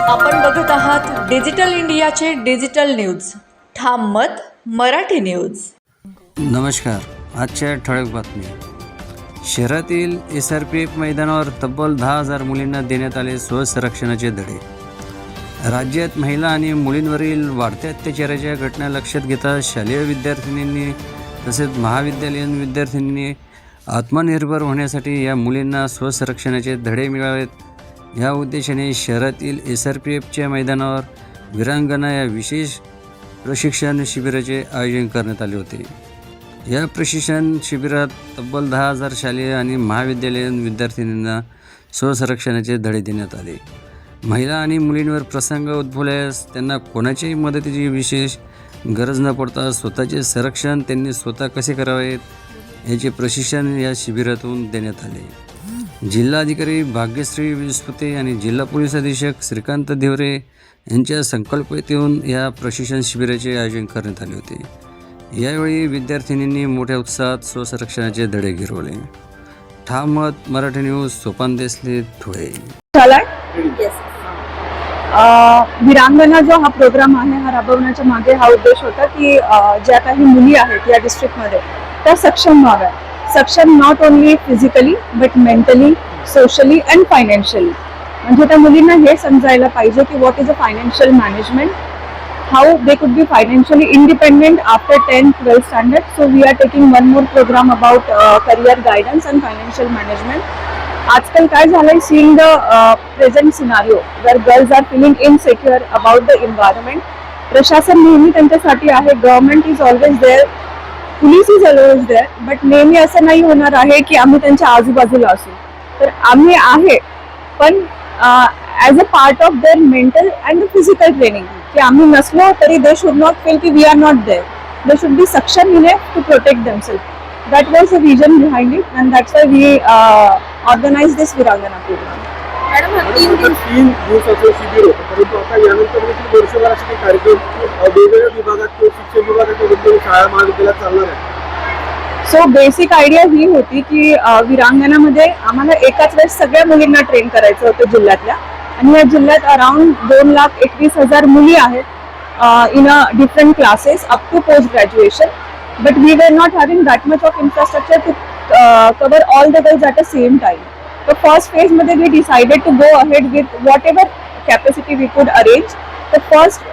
आपण बघत आहात डिजिटल इंडियाचे डिजिटल न्यूज. ठाम मत मराठी न्यूज. नमस्कार. आजच्या ठळक बातम्या. शहरातील SRPF मैदानावर तब्बल 10,000 मुलींना देण्यात आले स्वसंरक्षणाचे धडे. राज्यात महिला आणि मुलींवरील वाढत्या अत्याचाराच्या घटना लक्षात घेता शालेय विद्यार्थिनींनी तसेच महाविद्यालयीन विद्यार्थिनींनी आत्मनिर्भर होण्यासाठी या मुलींना स्वसंरक्षणाचे धडे मिळावेत या उद्देशाने शहरातील SRPFच्या मैदानावर वीरांगना या विशेष प्रशिक्षण शिबिराचे आयोजन करण्यात आले होते. या प्रशिक्षण शिबिरात तब्बल 10,000 शालेय आणि महाविद्यालयीन विद्यार्थिनींना स्वसंरक्षणाचे धडे देण्यात आले. महिला आणि मुलींवर प्रसंग उद्भवल्यास त्यांना कोणाच्याही मदतीची विशेष गरज न पडता स्वतःचे संरक्षण त्यांनी स्वतः कसे करावेत याचे प्रशिक्षण या शिबिरातून देण्यात आले. जिल्हाधिकारी भाग्यश्री विस्पुते आणि जिल्हा पोलीस अधीक्षक श्रीकांत देवरे यांच्या संकल्पनेतून या प्रशिक्षण शिबिराचे आयोजन करण्यात आले होते. यावेळी विद्यार्थिनींनी मोठ्या उत्साहात स्वसंरक्षणाचे धडे गिरवले. ठाम मत मराठी न्यूज, सोपान देसले, धुळे. वीरांगना जो हा प्रोग्राम आहे हा राबवण्याच्या मागे हा उद्देश होता की ज्या काही मुली आहेत या डिस्ट्रिक्टमध्ये त्या सक्षम व्हाव्या. सक्षम not only physically but mentally, socially and financially. म्हणजे त्या मुलींना हे समजायला पाहिजे की what is a financial management, how they could be financially independent after 10th 12th standard. So we are taking one more program about career guidance and financial management. आजकाल काय झालंय, seeing the present scenario where girls are feeling insecure about the environment. प्रशासन नेहमी त्यांच्यासाठी आहे, government is always there, police is always there, but नेहमी असं नाही होणार आहे की आम्ही त्यांच्या आजूबाजूला असू. तर आम्ही आहे, पण as a part of their mental and physical training, की आम्ही नसलो तरी दे शुड नॉट फील की we are not there. They should be सक्षम enough to protect themselves. That was the vision behind it, and that's why we organized this Virangana program. Madam, 3 दिवसाचं शिबिर होतं, परंतु आता यानंतर देखील वर्षभराचे कार्यक्रम वेगवेगळ्या विभागात किंवा शिक्षण विभागाच्या शाळा महाविद्यालयात चालणार आहे. सो बेसिक आयडिया ही होती की विरांगणामध्ये आम्हाला एकाच वेळेस सगळ्या मुलींना ट्रेन करायचं होतं जिल्ह्यातल्या, आणि या जिल्ह्यात अराउंड 2,21,000 मुली आहेत in a different classes up to post graduation. But we were not having that much of infrastructure to cover all the girls at the same time. The first phase मध्ये we decided to go ahead with whatever capacity we could arrange. The first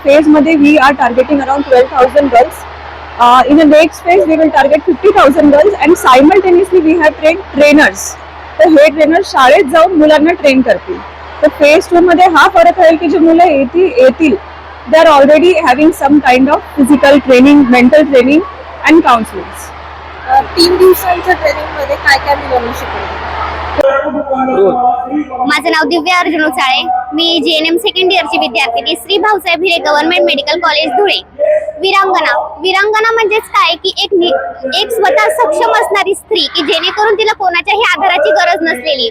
phase मध्ये we are targeting around 12,000 girls. In the next phase we will target 50,000 girls, and simultaneously we have trained trainers. तर हे trainer शाळेत जाऊन मुलांना train करतील. तर phase 2 मध्ये हा फरक राहील की जे मुलं येतील they are already having some kind of physical training, mental training and counseling. 3 दिवसांच्या ट्रेनिंग मध्ये काय काय मुलांना शिकवलं? माझं नाव दिव्या अर्जुन उचाळे. मी GNM सेकंड इयरची विद्यार्थिनी, Shri Bhausaheb Hire government medical college, Dhule. वीरांगना म्हणजेच काय की एक स्वतः सक्षम असणारी स्त्री की जेणेकरून तिला कोणाच्याही आधाराची गरज नसलेली.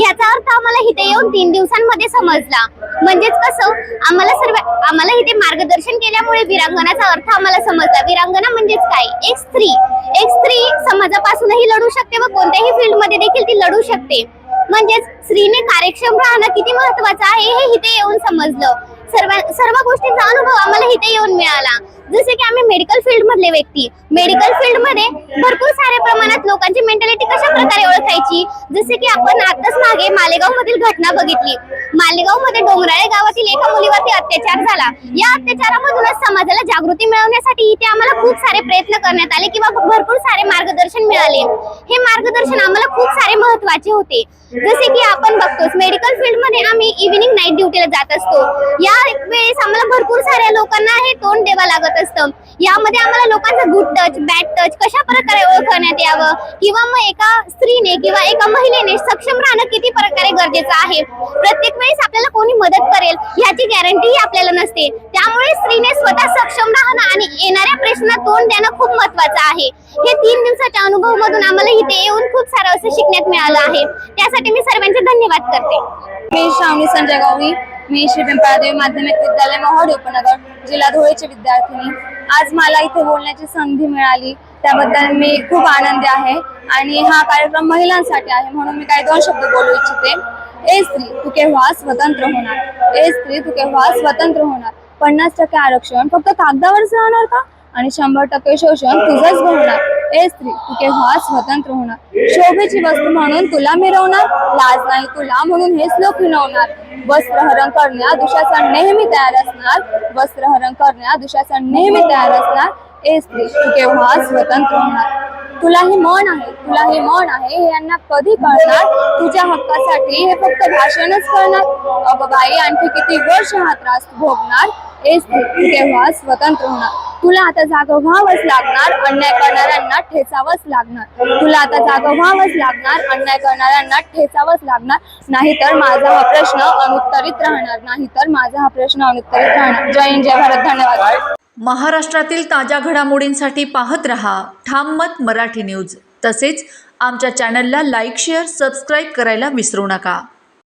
याचा अर्थ आम्हाला इथे येऊन 3 दिवसांमध्ये समजला. म्हणजेच कसं, आम्हाला इथे मार्गदर्शन केल्यामुळे वीरांगणाचा अर्थ आम्हाला समजला. वीरांगना म्हणजेच काय, एक स्त्री समाजापासूनही लढू शकते व कोणत्याही फील्डमध्ये देखील ती लढू शकते. म्हणजेच स्त्रीने कार्यक्षम राहणं किती महत्वाचं आहे हे इथे येऊन समजलं. सर्व गोष्टींचा अनुभव आम्हाला इथे येऊन मिळाला. जसे की आम्ही मेडिकल फील्ड मधले व्यक्ती, मेडिकल फील्ड मध्ये भरपूर साऱ्या प्रमाणात लोकांची मेंटॅलिटी कशा प्रकारे ओळखायची. जसे की आपण आताच मागे मालेगाव मधील घटना बघितली. मालेगाव मध्ये डोंगराळे गावातील एका मुलीवरती अत्याचार झाला. या अत्याचारामधूनच समाजाला जागृती मिळवण्यासाठी इथे आम्हाला खूप सारे प्रयत्न करण्यात आले किंवा भरपूर सारे मार्गदर्शन मिळाले. हे मार्गदर्शन आम्हाला खूप सारे महत्वाचे होते. जसे की आपण बघतोच मेडिकल फील्ड मध्ये आम्ही इव्हिनिंग नाईट ड्युटीला जात असतो. या वेळेस आम्हाला भरपूर साऱ्या लोकांना हे तोंड द्यावं लागत असतं. यामध्ये आम्हाला लोकांचा गुड टच, बॅड टच कशा प्रकारे ओळखण्यात यावं, किंवा मग एका स्त्रीने किंवा एका महिलेने सक्षम राहणं किती प्रकारे गरजेचं आहे. प्रत्येक वेळेस आपल्याला कोणी मदत करेल ह्याची गॅरंटीही आपल्याला नसते. त्यामुळे स्त्रीने स्वतः सक्षम राहणं आणि येणाऱ्या प्रश्नांना तोंड देणं खूप महत्वाचं आहे. हे 3 दिवसाच्या अनुभव मधून आम्हाला इथे येऊन खूप सारं असं शिकण्यात मिळालं आहे. त्यासाठी मी सर्वांचे धन्यवाद करते. मी श्रावणी संजय गावळी. मी श्री पिंपळादेवी माध्यमिक विद्यालय मोहोळ उपनगर, जिल्हा धुळेची विद्यार्थिनी. आज मला इथे बोलण्याची संधी मिळाली त्याबद्दल मी खूप आनंदी आहे. आणि हा कार्यक्रम महिलांसाठी आहे म्हणून मी काही 2 शब्द बोलू इच्छिते. ए स्त्री तू केव्हा स्वतंत्र होणार? ए स्त्री तू केव्हा स्वतंत्र होणार? 50% आरक्षण फक्त कागदावरच राहणार का? आणि 100% शोषण तुझंच होणार. ए स्त्री तू केव्हा स्वतंत्र होणार? शोभेची वस्तू म्हणून तुला मिरवणार, लाज नाही तुला म्हणून हेच लोक हिणवणार. वस्त्रहरण करण्या दुशासन नेहमी तयार असणार, वस्त्रहरण करण्या दुशासन नेहमी तयार असणार. ए स्त्री तू केव्हा स्वतंत्र होणार? तुला ही मन आहे, तुला ही मन आहे हे यांना कधी कळणार? तुझ्या हक्कासाठी हे फक्त भाषणच करणार. अगं बाई आणखी किती वर्ष हा त्रास तू भोगणार? ए स्त्री तू केव्हा स्वतंत्र होणार? तुला आता जागं व्हावंच लागणार, अन्याय करणाऱ्यांना ठेचावंच लागणार. तुला आता जागं व्हावंच लागणार, अन्याय करणाऱ्यांना ठेचावंच लागणार. नाहीतर माझा हा प्रश्न अनुत्तरित राहणार, नाहीतर माझा हा प्रश्न अनुत्तरित राहणार. जय हिंद, जय भारत, धन्यवाद. महाराष्ट्रातील ताज्या घडामोडींसाठी पाहत रहा ठाम मत मराठी न्यूज. तसेच आमच्या चॅनलला लाईक, शेअर, सबस्क्राईब करायला विसरू नका.